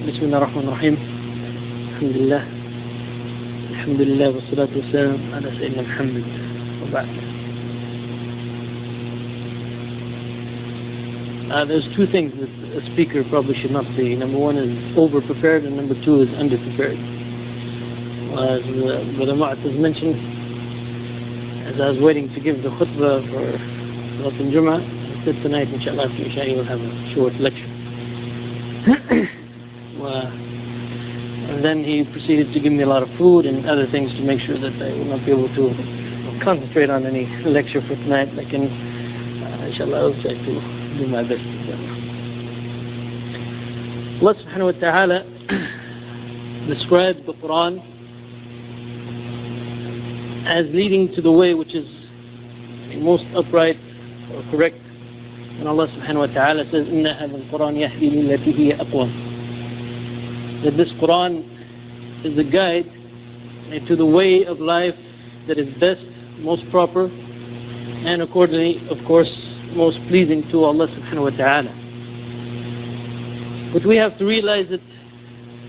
بسم الله الرحمن الرحيم الحمد لله الحمد لله والصلاة والسلام على سيدنا محمد وبعد. There's two things that a speaker probably should not say. Number one is over-prepared, and number two is under-prepared. As Brother Mu'taz mentioned, as I was waiting to give the khutbah for Salat al-Jum'ah, I said tonight, inshallah, after Isha, we'll have a short lecture. And then he proceeded to give me a lot of food and other things to make sure that I will not be able to concentrate on any lecture for tonight. Like inshallah, I'll try to do my best. Allah subhanahu wa ta'ala describes the Quran as leading to the way which is most upright or correct. And Allah subhanahu wa ta'ala says, إِنَّ هَذَا الْقُرْآنَ يَهْدِي لِلَّتِي هِيَ أَقْوَمُ. That this Quran is a guide to the way of life that is best, most proper, and accordingly, of course, most pleasing to Allah subhanahu wa ta'ala. But we have to realize that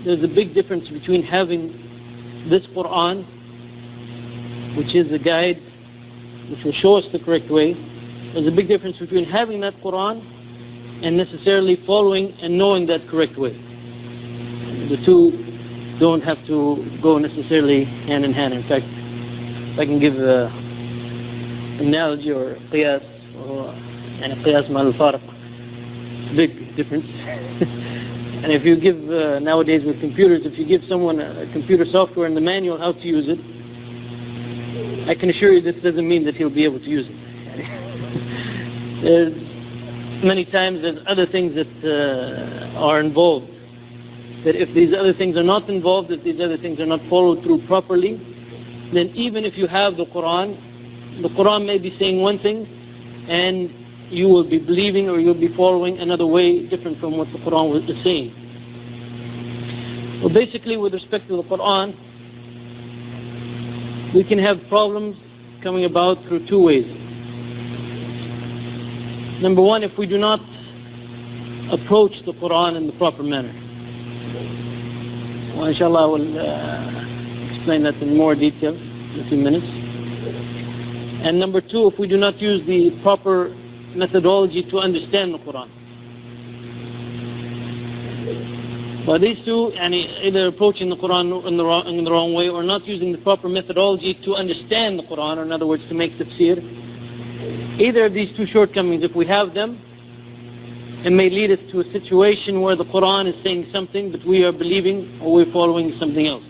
there's a big difference between having this Quran, which is a guide which will show us the correct way. There's a big difference between having that Quran and necessarily following and knowing that correct way. The two don't have to go necessarily hand in hand. In fact, if I can give an analogy or qiyas, or qiyas mal al-farq, big difference. And if you give, nowadays with computers, if you give someone a computer software and the manual how to use it, I can assure you this doesn't mean that he'll be able to use it. There's many times there's other things that are involved. That if these other things are not involved, if these other things are not followed through properly, then even if you have the Quran may be saying one thing, and you will be believing or you'll be following another way different from what the Quran is saying. Well, basically, with respect to the Quran, we can have problems coming about through two ways. Number one, if we do not approach the Quran in the proper manner. Well, inshallah, I will explain that in more detail in a few minutes. And number two, if we do not use the proper methodology to understand the Quran. By these two, either approaching the Quran in the wrong way or not using the proper methodology to understand the Quran, or in other words, to make tafsir, either of these two shortcomings, if we have them, it may lead us to a situation where the Quran is saying something, but we are believing or we're following something else.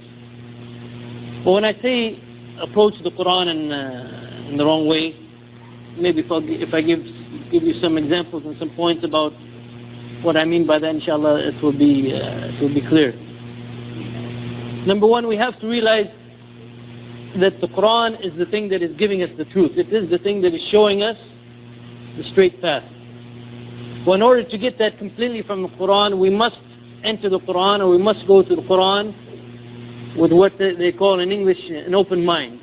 But when I say approach the Quran in the wrong way, maybe if I give you some examples and some points about what I mean by that, inshallah, it will be clear. Number one, we have to realize that the Quran is the thing that is giving us the truth. It is the thing that is showing us the straight path. Well, in order to get that completely from the Quran, we must enter the Quran, or we must go to the Quran with what they call in English an open mind.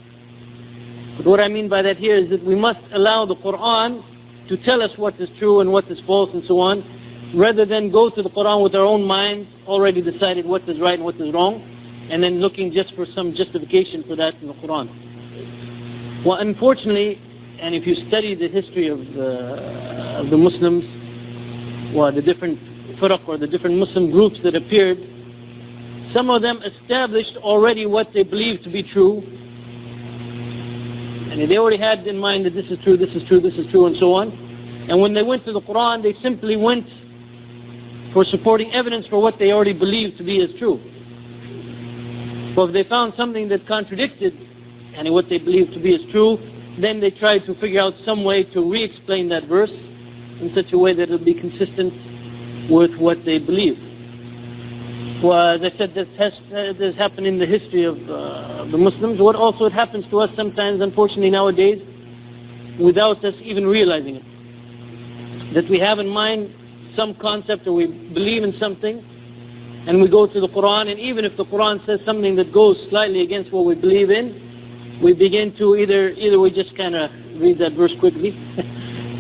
But what I mean by that here is that we must allow the Quran to tell us what is true and what is false and so on, rather than go to the Quran with our own minds, already decided what is right and what is wrong, and then looking just for some justification for that in the Quran. Well, unfortunately, and if you study the history of the Muslims, or the different firaq or the different Muslim groups that appeared, some of them established already what they believed to be true, and they already had in mind that this is true, this is true, this is true, and so on. And when they went to the Quran, they simply went for supporting evidence for what they already believed to be as true. But if they found something that contradicted what they believed to be as true, then they tried to figure out some way to re-explain that verse in such a way that it will be consistent with what they believe. Well, as I said, this has happened in the history of the Muslims. What also it happens to us sometimes, unfortunately nowadays, without us even realizing it. That we have in mind some concept, or we believe in something, and we go to the Quran, and even if the Quran says something that goes slightly against what we believe in, we begin to either we just kind of read that verse quickly,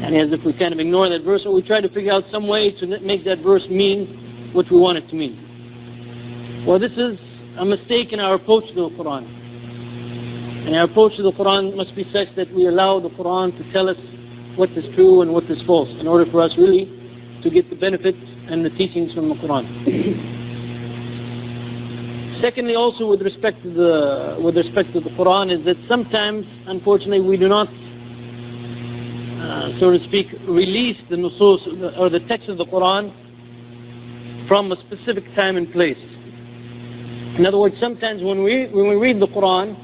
and as if we kind of ignore that verse, or we try to figure out some way to make that verse mean what we want it to mean. Well, this is a mistake in our approach to the Quran. And our approach to the Quran must be such that we allow the Quran to tell us what is true and what is false in order for us really to get the benefits and the teachings from the Quran. Secondly, also with respect to the Quran, is that sometimes, unfortunately, we do not, so to speak, release the nusus or the text of the Quran from a specific time and place. In other words, sometimes when we read the Quran,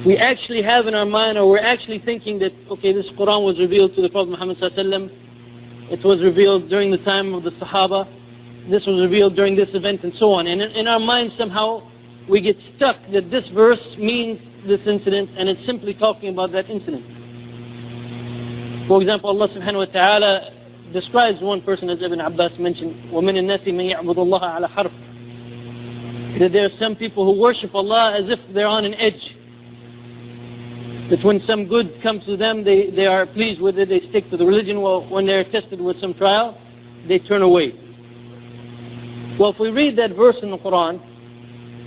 we actually have in our mind, or we're actually thinking that, okay, this Quran was revealed to the Prophet Muhammad ﷺ. It was revealed during the time of the Sahaba. This was revealed during this event, and so on. And in our mind, somehow, we get stuck that this verse means this incident, and it's simply talking about that incident. For example, Allah subhanahu wa ta'ala describes one person, as Ibn Abbas mentioned, وَمِنَ النَّاسِ مَنْ يَعْبُدُ اللَّهَ عَلَى حَرْفٍ. That there are some people who worship Allah as if they're on an edge. That when some good comes to them, they are pleased with it, they stick to the religion. Well, when they're tested with some trial, they turn away. Well, if we read that verse in the Quran,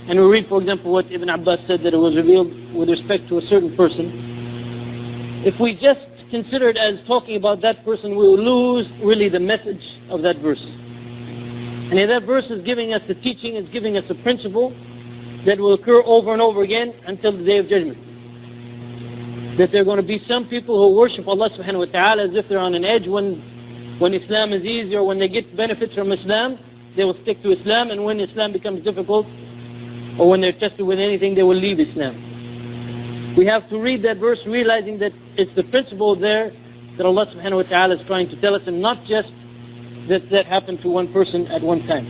and we read, for example, what Ibn Abbas said, that it was revealed with respect to a certain person, if we just consider it as talking about that person, we will lose really the message of that verse. And if that verse is giving us the teaching, it's giving us a principle that will occur over and over again until the Day of Judgment. That there are going to be some people who worship Allah subhanahu wa ta'ala as if they're on an edge. When Islam is easy, or when they get benefits from Islam, they will stick to Islam, and when Islam becomes difficult, or when they're tested with anything, they will leave Islam. We have to read that verse realizing that it's the principle there that Allah subhanahu wa ta'ala is trying to tell us, and not just that happened to one person at one time.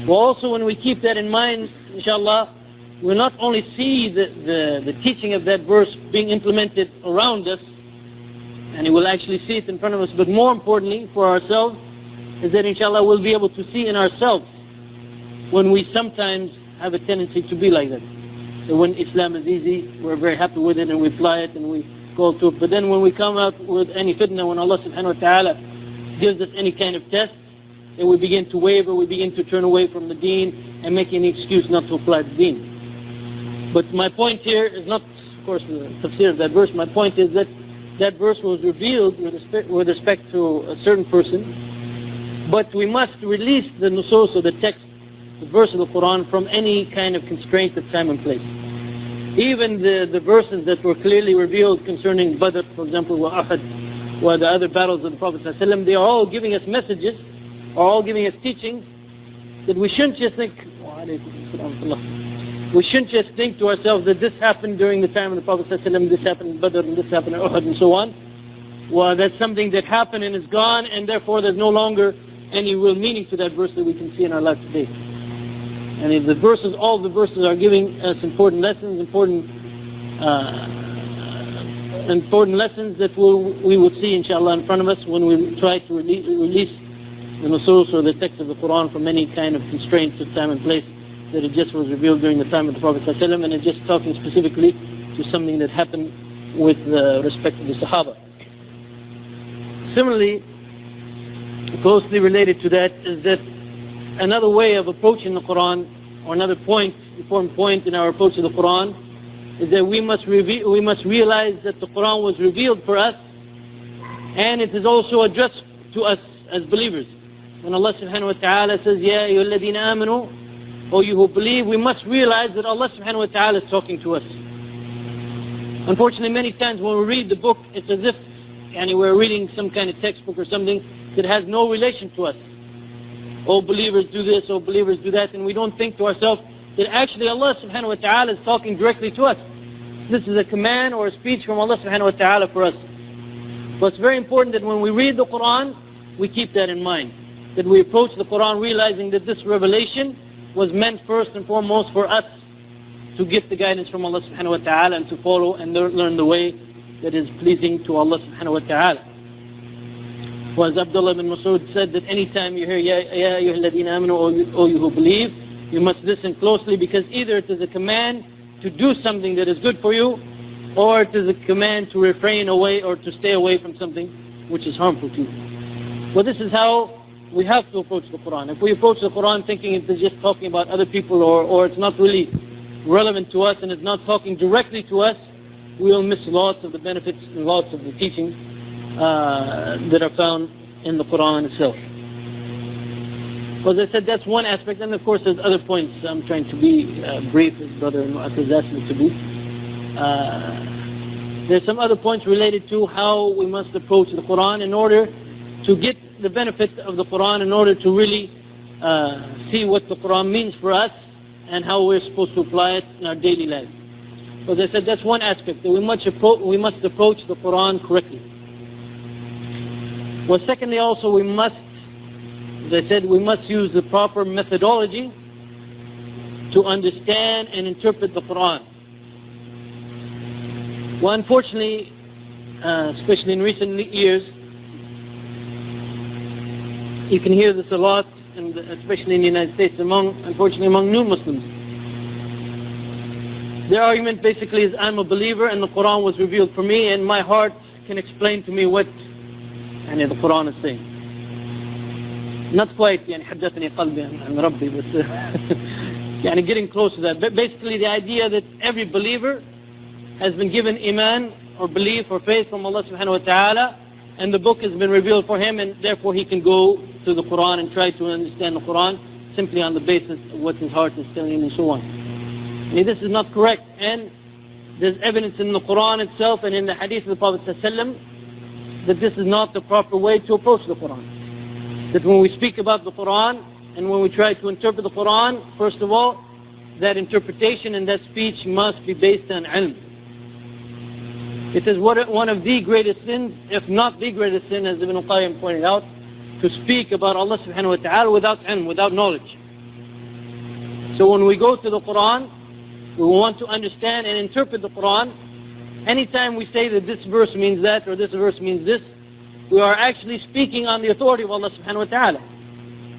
Well, also when we keep that in mind, inshallah, we'll not only see the teaching of that verse being implemented around us, and we will actually see it in front of us, but more importantly for ourselves, is that inshallah we'll be able to see in ourselves when we sometimes have a tendency to be like that. So when Islam is easy, we're very happy with it and we apply it and we go to it. But then when we come out with any fitna, when Allah subhanahu wa ta'ala gives us any kind of test, then we begin to waver, we begin to turn away from the deen and make any excuse not to apply the deen. But my point here is not, of course, the tafsir of that verse. My point is that that verse was revealed with respect to a certain person, but we must release the nusus of the text, the verse of the Quran, from any kind of constraint of time and place. Even the verses that were clearly revealed concerning Badr, for example, wa Ahad, or the other battles of the Prophet ﷺ, they are all giving us messages, are all giving us teachings that we shouldn't just think, we shouldn't just think to ourselves that this happened during the time of the Prophet ﷺ, this happened in Badr, and this happened in Uhud, and so on. Well, that's something that happened and is gone, and therefore there's no longer any real meaning to that verse that we can see in our life today. And if the verses, all the verses are giving us important lessons, important lessons that we will see inshallah in front of us when we try to release the nusus or the text of the Quran from any kind of constraints of time and place, that it just was revealed during the time of the Prophet ﷺ, and it's just talking specifically to something that happened with respect to the Sahaba. Similarly, closely related to that is that another way of approaching the Quran, or another important point in our approach to the Quran, is that we must realize that the Quran was revealed for us, and it is also addressed to us as believers. When Allah subhanahu wa ta'ala says, Ya ayyuhalladhina amanu, O you who believe, we must realize that Allah subhanahu wa ta'ala is talking to us. Unfortunately, many times when we read the book, it's as if we're reading some kind of textbook or something that has no relation to us. Oh, believers do this, oh, believers do that, and we don't think to ourselves that actually Allah subhanahu wa ta'ala is talking directly to us. This is a command or a speech from Allah subhanahu wa ta'ala for us. But it's very important that when we read the Quran, we keep that in mind. That we approach the Quran realizing that this revelation was meant first and foremost for us to get the guidance from Allah subhanahu wa ta'ala and to follow and learn the way that is pleasing to Allah subhanahu wa ta'ala. Was Abdullah bin Mas'ud said that anytime you hear Ya ayyuhalladhina amanu, O you who believe, you must listen closely, because either it is a command to do something that is good for you, or it is a command to refrain away or to stay away from something which is harmful to you. Well, this is how we have to approach the Quran. If we approach the Quran thinking it's just talking about other people or it's not really relevant to us and it's not talking directly to us, we will miss lots of the benefits and lots of the teachings that are found in the Quran itself. As I said, that's one aspect, and of course there's other points. I'm trying to be brief, as Brother Mu'attaz asked me to be. There's some other points related to how we must approach the Quran in order to get the benefit of the Quran, in order to really see what the Quran means for us and how we're supposed to apply it in our daily life. As I said, that's one aspect, that we must approach the Quran correctly. Well, secondly, also we must, as I said, we must use the proper methodology to understand and interpret the Quran. Well, unfortunately, especially in recent years, you can hear this a lot, and especially in the United States, unfortunately among new Muslims. Their argument basically is, I'm a believer and the Quran was revealed for me, and my heart can explain to me what the Quran is saying. Not quite حدثني قلبي عن ربي, but getting close to that. But basically the idea that every believer has been given iman or belief or faith from Allah subhanahu wa ta'ala, and the book has been revealed for him, and therefore he can go to the Quran and try to understand the Quran simply on the basis of what his heart is telling him and so on. This is not correct, and there's evidence in the Quran itself and in the hadith of the Prophet ﷺ that this is not the proper way to approach the Quran. That when we speak about the Quran and when we try to interpret the Quran, first of all, that interpretation and that speech must be based on ilm. It is one of the greatest sins, if not the greatest sin, as Ibn Qayyim pointed out, to speak about Allah subhanahu wa ta'ala without ilm, without knowledge. So when we go to the Quran, we want to understand and interpret the Quran. Anytime we say that this verse means that or this verse means this, we are actually speaking on the authority of Allah subhanahu wa ta'ala.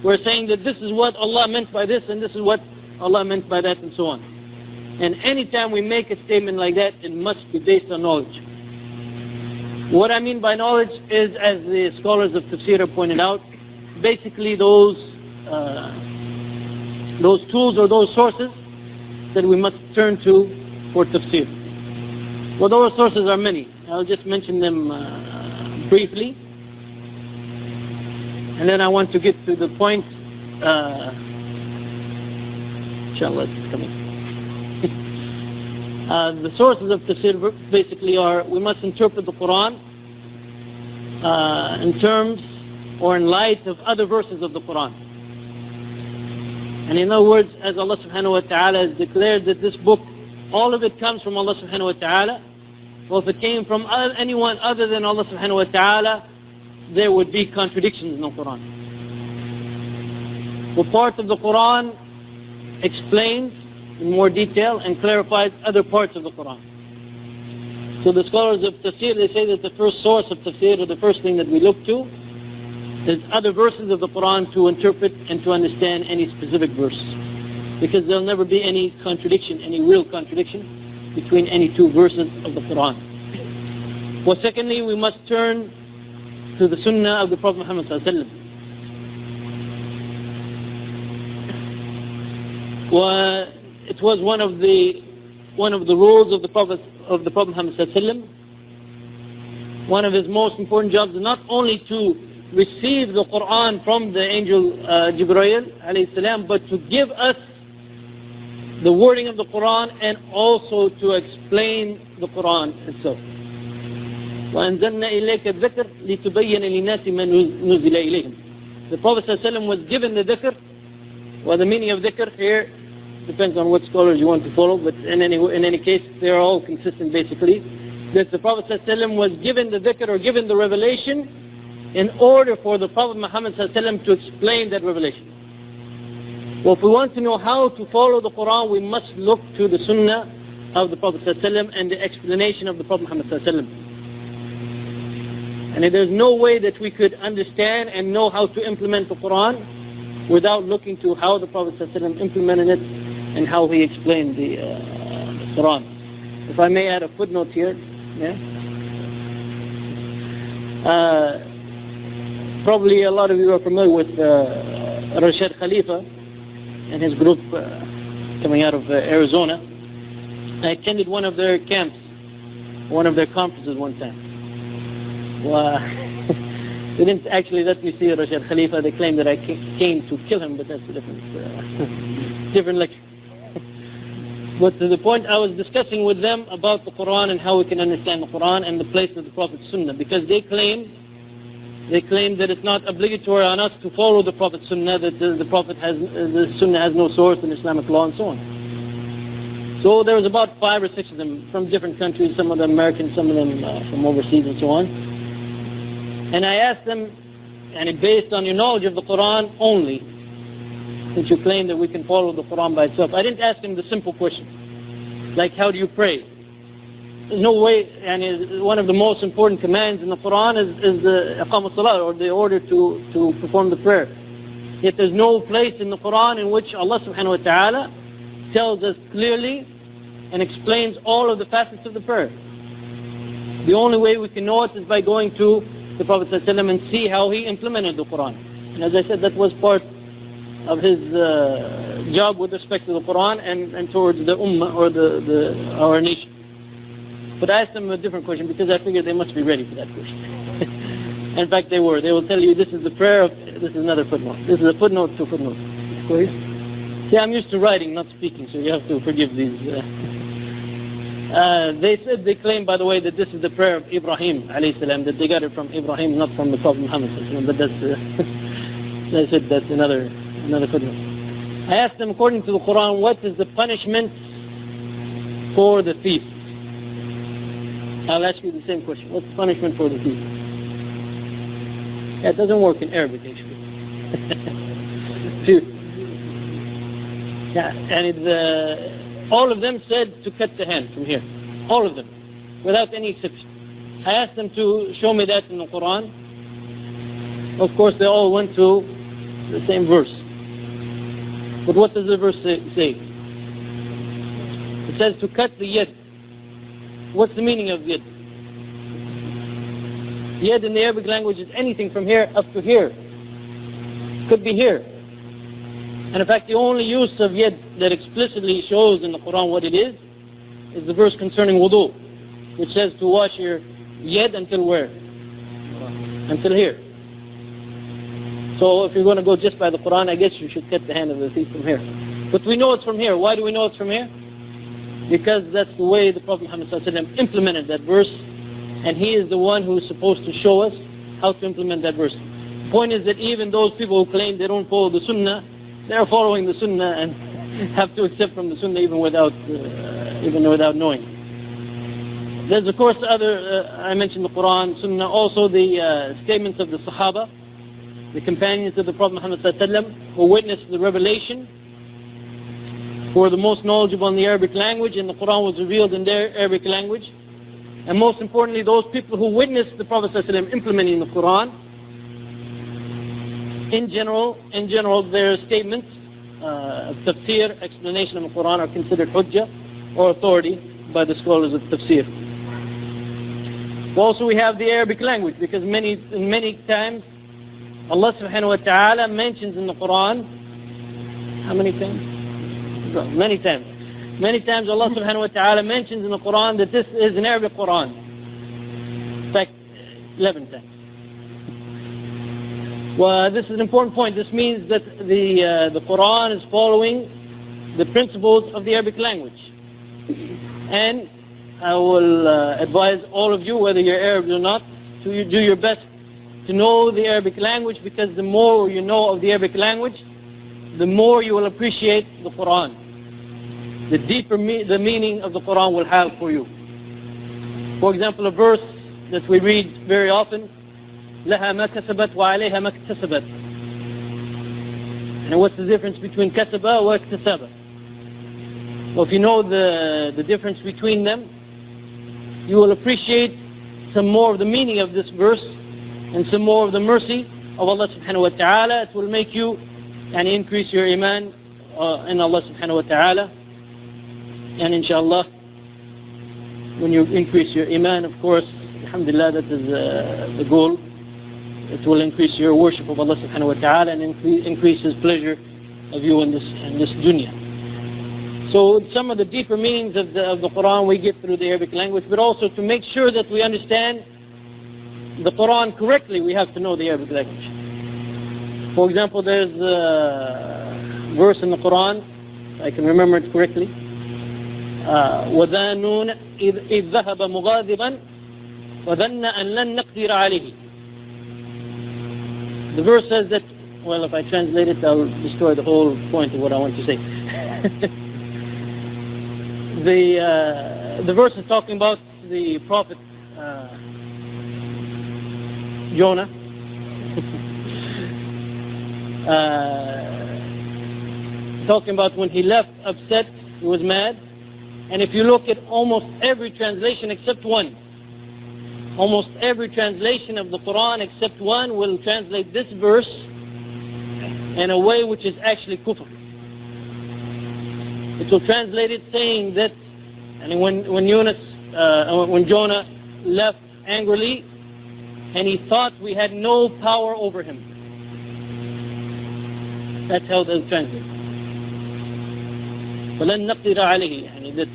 We're saying that this is what Allah meant by this and this is what Allah meant by that, and so on. And anytime we make a statement like that, it must be based on knowledge. What I mean by knowledge is, as the scholars of tafsir have pointed out, basically those tools or those sources that we must turn to for tafsir. Well, those sources are many. I'll just mention them briefly. And then I want to get to the point, inshallah it's coming. The sources of tafsir basically are, we must interpret the Quran in terms or in light of other verses of the Quran. And in other words, as Allah subhanahu wa ta'ala has declared that this book, all of it comes from Allah subhanahu wa ta'ala. Well, if it came from anyone other than Allah subhanahu wa ta'ala, there would be contradictions in the Quran. The part of the Quran explains in more detail and clarifies other parts of the Quran. So the scholars of tafsir, they say that the first source of tafsir, or the first thing that we look to, is other verses of the Quran to interpret and to understand any specific verse. Because there'll never be any contradiction, any real contradiction between any two verses of the Quran. Well, secondly, we must turn to the Sunnah of the Prophet Muhammad ﷺ. Well, it was one of the rules of the Prophet Muhammad ﷺ. One of his most important jobs is not only to receive the Quran from the angel Jibreel alayhi salam, but to give us the wording of the Quran and also to explain the Quran itself. وَأَنزَلْنَا إِلَيْكَ الذِّكْرَ لِتُبَيِّنَ لِلنَّاسِ مَا نُزِلَ إِلَيْهِمْ. The Prophet ﷺ was given the dhikr. Well, the meaning of dhikr here depends on what scholars you want to follow, but in any case, they are all consistent basically. That the Prophet ﷺ was given the dhikr or given the revelation in order for the Prophet Muhammad ﷺ to explain that revelation. Well, if we want to know how to follow the Quran, we must look to the Sunnah of the Prophet ﷺ and the explanation of the Prophet Muhammad ﷺ. And there's no way that we could understand and know how to implement the Quran without looking to how the Prophet ﷺ implemented it and how he explained the Quran. If I may add a footnote here, yeah. Probably a lot of you are familiar with Rashid Khalifa and his group coming out of Arizona. I attended one of their camps, one of their conferences one time. Well, they didn't actually let me see Rashid Khalifa. They claimed that I came to kill him, but that's a different lecture. But to the point, I was discussing with them about the Quran and how we can understand the Quran and the place of the Prophet's Sunnah, because they claim that it's not obligatory on us to follow the Prophet's Sunnah, that the Sunnah has no source in Islamic law and so on. So there was about 5 or 6 of them from different countries, some of them American, some of them from overseas and so on. And I asked them, and based on your knowledge of the Quran only, since you claim that we can follow the Quran by itself, I didn't ask them the simple questions, like how do you pray? There's no way, and one of the most important commands in the Quran is the Iqam al-Salah, or the order to perform the prayer. Yet there's no place in the Quran in which Allah subhanahu wa ta'ala tells us clearly and explains all of the facets of the prayer. The only way we can know it is by going to the Prophet ﷺ and see how he implemented the Quran. And as I said, that was part of his job with respect to the Quran and towards the Ummah, or our nation. But I asked them a different question because I figured they must be ready for that question. In fact, they were. They will tell you this is the prayer this is another footnote. This is a footnote to footnote. See, I'm used to writing, not speaking, so you have to forgive these. They claim, by the way, that this is the prayer of Ibrahim alayhi salam, that they got it from Ibrahim, not from the Prophet Muhammad sallallahu alaihi wasallam. But that's another footnote. I asked them, according to the Quran, what is the punishment for the thief? I'll ask you the same question. What's the punishment for the thief? Yeah, it doesn't work in Arabic, actually. Yeah, and all of them said to cut the hand from here. All of them, without any exception. I asked them to show me that in the Quran. Of course, they all went to the same verse. But what does the verse say? It says to cut the yad. What's the meaning of yad? Yad in the Arabic language is anything from here up to here. Could be here. And in fact, the only use of yad that explicitly shows in the Quran what it is the verse concerning wudu, which says to wash your yad until where? Until here. So if you're going to go just by the Quran, I guess you should cut the hand of the thief from here. But we know it's from here. Why do we know it's from here? Because that's the way the Prophet Muhammad ﷺ implemented that verse, and he is the one who is supposed to show us how to implement that verse. The point is that even those people who claim they don't follow the Sunnah, they are following the Sunnah and have to accept from the Sunnah even without knowing. There's of course I mentioned the Quran, Sunnah, also the statements of the Sahaba, the companions of the Prophet Muhammad ﷺ, who witnessed the revelation, who were the most knowledgeable in the Arabic language, and the Quran was revealed in their Arabic language. And most importantly, those people who witnessed the Prophet ﷺ implementing the Quran. In general, their statements of tafsir, explanation of the Quran, are considered hujjah, or authority, by the scholars of tafsir. Also, we have the Arabic language, because many times Allah subhanahu wa ta'ala mentions in the Quran, how many times? No, many times. Many times Allah subhanahu wa ta'ala mentions in the Quran that this is an Arabic Quran. In fact, 11 times. Well, this is an important point. This means that the Quran is following the principles of the Arabic language. And I will advise all of you, whether you're Arabs or not, to do your best to know the Arabic language, because the more you know of the Arabic language, the more you will appreciate the Quran. The deeper the meaning of the Quran will have for you. For example, a verse that we read very often, لَهَا مَا كَسَبَتْ وَعَلَيْهَا مَا اكْتَسَبَتْ. And what's the difference between kasaba wa iktasaba? Well, if you know the difference between them, you will appreciate some more of the meaning of this verse and some more of the mercy of Allah subhanahu wa ta'ala. It will make you and increase your iman in Allah subhanahu wa ta'ala. And inshallah, when you increase your iman, of course, alhamdulillah, that is the goal. it will increase your worship of Allah subhanahu wa ta'ala and increase His pleasure of you in this dunya. So some of the deeper meanings of the Quran we get through the Arabic language, but also to make sure that we understand the Quran correctly, we have to know the Arabic language. For example, there's a verse in the Quran, I can remember it correctly, وَذَا نُونَ إِذْ ذَهَبَ مُغَاضِبًا وَظَنَّ أَنْ لَنْ نَقْدِرَ عَلَيْهِ. The verse says that, well, if I translate it, I'll destroy the whole point of what I want to say. The verse is talking about the prophet Jonah. Talking about when he left upset, he was mad. And if you look at almost every translation except one, almost every translation of the Quran except one will translate this verse in a way which is actually kufr. It will translate it saying that, and when Jonah left angrily, and he thought we had no power over him. That's how they'll translate. فَلَنْ نَقْدِرَ عَلَيْهِ,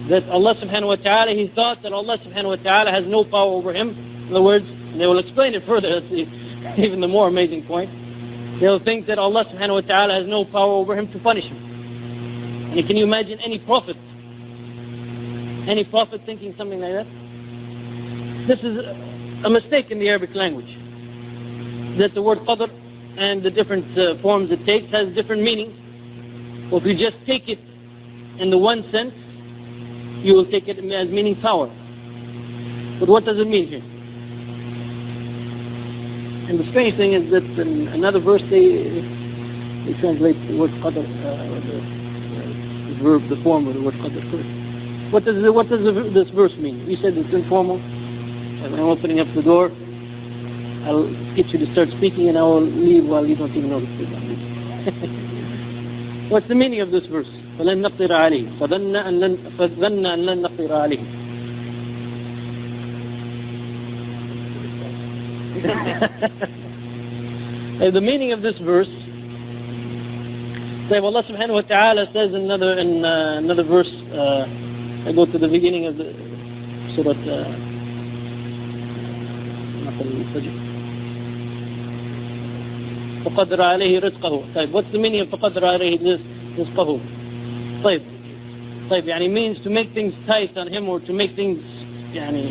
that Allah subhanahu wa ta'ala, he thought that Allah subhanahu wa ta'ala has no power over him. In other words, they will explain it further, that's even the more amazing point. They'll think that Allah subhanahu wa ta'ala has no power over him to punish him. And can you imagine any prophet thinking something like that? This is a mistake in the Arabic language. That the word qadr and the different forms it takes has different meanings. Well, if you just take it in the one sense, you will take it as meaning power. But what does it mean here? And the strange thing is that in another verse they translate the word qadr, the verb, the form of the word qadr first. What does this verse mean? You said it's informal. And I'm opening up the door. I'll get you to start speaking and I will leave while you don't even know the speaking. What's the meaning of this verse? فَلَنْ نَقْدِرَ عَلَيْهِ فَظَنَّ أَنْ لَنْ نَقْدِرَ عَلَيْهِ. The meaning of this verse, Allah subhanahu wa ta'ala says in another verse, I go to the beginning of the surah فَقَدْرَ عَلَيْهِ رِزْقَهُ. What's the meaning of فَقَدْرَ عَلَيْهِ رِزْقَهُ? يعني means to make things tight on him or to make things يعني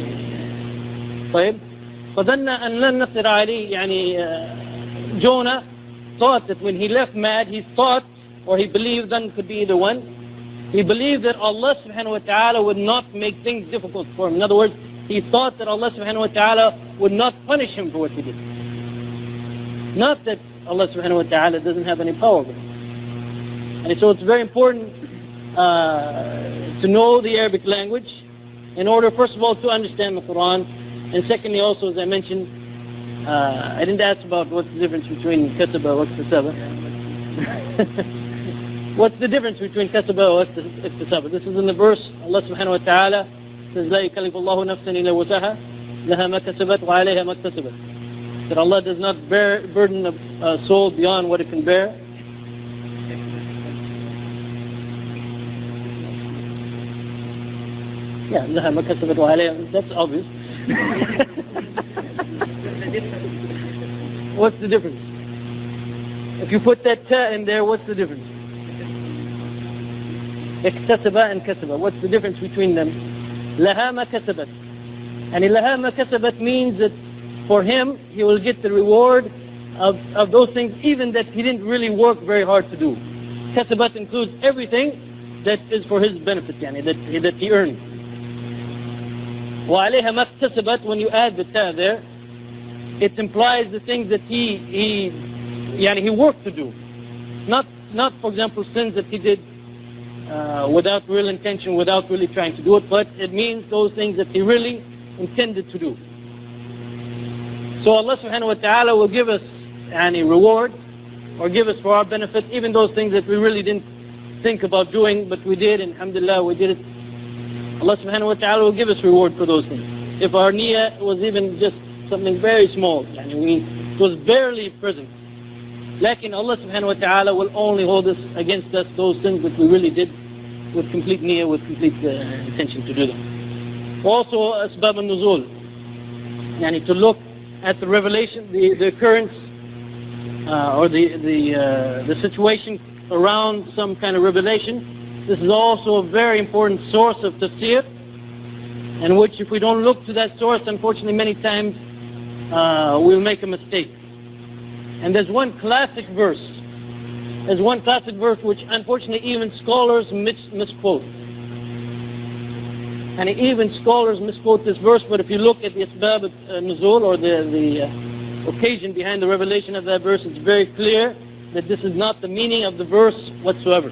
فَظَنَّ أَنْ لَنْ نَقْدِرَ عَلَيْهِ, Jonah thought that when he left mad, he thought, or he believed, then could be either one, he believed that Allah subhanahu wa ta'ala would not make things difficult for him. In other words, he thought that Allah subhanahu wa ta'ala would not punish him for what he did. Not that Allah subhanahu wa ta'ala doesn't have any power over him. And so it's very important to know the Arabic language in order, first of all, to understand the Quran. And secondly, also, as I mentioned, I didn't ask about what's the difference between kasaba and iktasaba. What's the difference between kasaba and iktasaba? This is in the verse, Allah subhanahu wa ta'ala says, لا يكلف الله نفسا إلا وسعها لها ما كسبت وعليها ما اكتسبت. That Allah does not burden a soul beyond what it can bear. Yeah, لها ما كسبت وعليها, that's obvious. What's the difference? If you put that ta in there, what's the difference? اكتسب and kasaba. What's the difference between them? لها ما كسبت. And لها ما كسبت means that for him, he will get the reward of those things even that he didn't really work very hard to do. Kasabat includes everything that is for his benefit, that he earned. وعليها ما اكتسبت, when you add the ta there, it implies the things that he worked to do. Not for example sins that he did without real intention, without really trying to do it, but it means those things that he really intended to do. So Allah subhanahu wa ta'ala will give us any reward or give us for our benefit even those things that we really didn't think about doing, but we did, and alhamdulillah we did it. Allah subhanahu wa ta'ala will give us reward for those things. If our niyyah was even just something very small, we was barely present. Lakin Allah subhanahu wa ta'ala will only hold us against us those things that we really did with complete niyyah, with complete intention to do them. Also, asbab al-nuzul, yani to look at the revelation, the occurrence, or the situation around some kind of revelation. This is also a very important source of tafsir, in which if we don't look to that source, unfortunately many times we'll make a mistake. And there's one classic verse. There's one classic verse which unfortunately even scholars misquote. And even scholars misquote this verse, but if you look at the asbab nuzul, or the occasion behind the revelation of that verse, it's very clear that this is not the meaning of the verse whatsoever.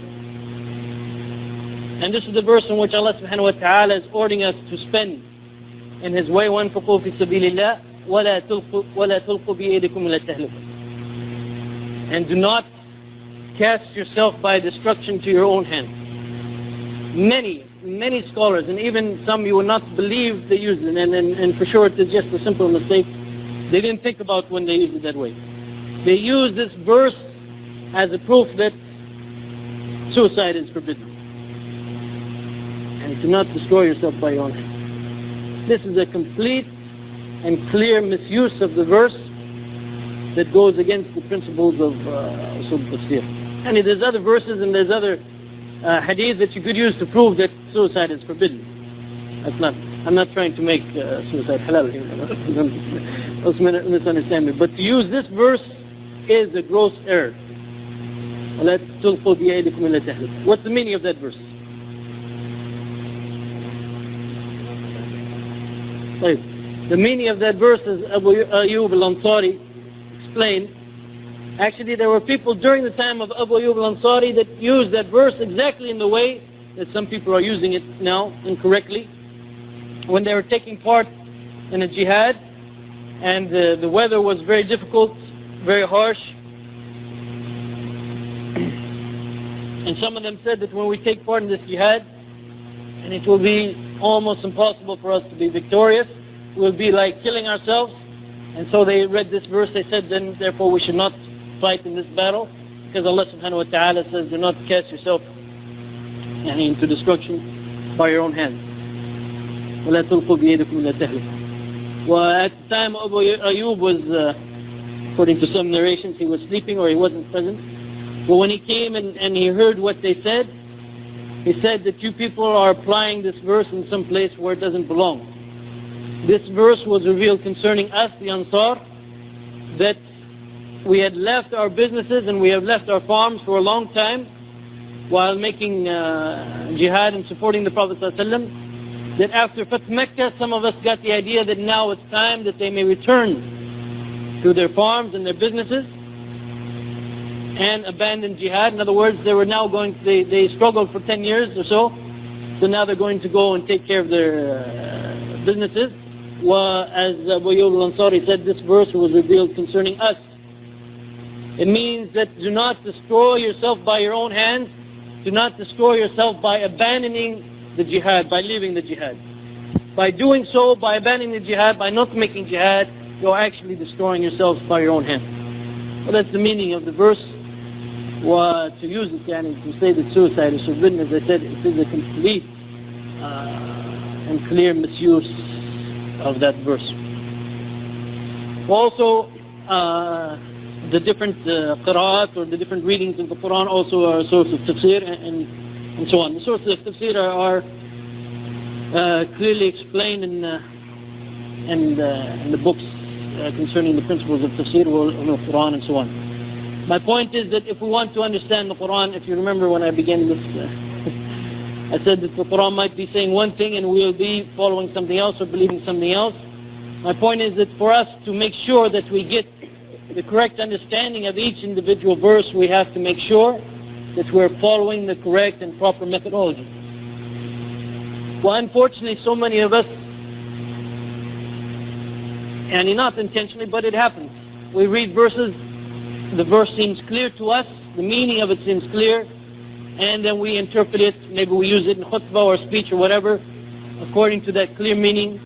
And this is the verse in which Allah subhanahu wa ta'ala is ordering us to spend in His way. وَأَنْفِقُوا فِي سَبِيلِ اللَّهِ وَلَا تُلْقُوا بِأَيْدِكُمْ إِلَى التَّهْلُكَةِ. And do not cast yourself by destruction to your own hand. Many scholars, and even some you will not believe they use it, and for sure it is just a simple mistake. They didn't think about when they used it that way. They use this verse as a proof that suicide is forbidden. And do not destroy yourself by your own hand. This is a complete and clear misuse of the verse that goes against the principles of usul tafsir. And there's other verses and there's other hadith that you could use to prove that suicide is forbidden. I'm not trying to make suicide halal here. Don't misunderstand me. But to use this verse is a gross error. What's the meaning of that verse? The meaning of that verse is Abu Ayyub al-Ansari explained. Actually, there were people during the time of Abu Ayyub al-Ansari that used that verse exactly in the way that some people are using it now incorrectly. When they were taking part in a jihad, and the weather was very difficult, very harsh, and some of them said that when we take part in this jihad, and it will be almost impossible for us to be victorious, we'll be like killing ourselves. And so they read this verse, they said then therefore we should not fight in this battle, because Allah subhanahu wa ta'ala says do not cast yourself into destruction by your own hands. وَلَا تُلْقُوا بِيَدِكُمْ إِلَى التَّهْلُكَةِ. Well, at the time Abu Ayyub was, according to some narrations, he was sleeping or he wasn't present. But when he came and he heard what they said, he said that you people are applying this verse in some place where it doesn't belong. This verse was revealed concerning us, the Ansar, that we had left our businesses and we have left our farms for a long time while making jihad and supporting the Prophet ﷺ, that after Fath Mecca, some of us got the idea that now it's time that they may return to their farms and their businesses and abandon jihad. In other words, they were now they struggled for 10 years or so now they're going to go and take care of their businesses. As Abu Ayyub al-Ansari said, this verse was revealed concerning us. It means that do not destroy yourself by your own hands. Do not destroy yourself by abandoning the jihad, by leaving the jihad. By doing so, by abandoning the jihad, by not making jihad, you're actually destroying yourselves by your own hand. Well, that's the meaning of the verse. To use it, to say that suicide is forbidden, as I said, it is a complete and clear misuse of that verse. Also, the different qira'at or the different readings of the Quran also are a source of tafsir and so on. The sources of tafsir are clearly explained in the books concerning the principles of tafsir, the Quran and so on. My point is that if we want to understand the Quran, if you remember when I began this, I said that the Quran might be saying one thing and we'll be following something else or believing something else. My point is that for us to make sure that we get the correct understanding of each individual verse, we have to make sure that we're following the correct and proper methodology. Well, unfortunately, so many of us, and not intentionally, but it happens. We read verses, the verse seems clear to us, the meaning of it seems clear, and then we interpret it, maybe we use it in khutbah or speech or whatever, according to that clear meaning.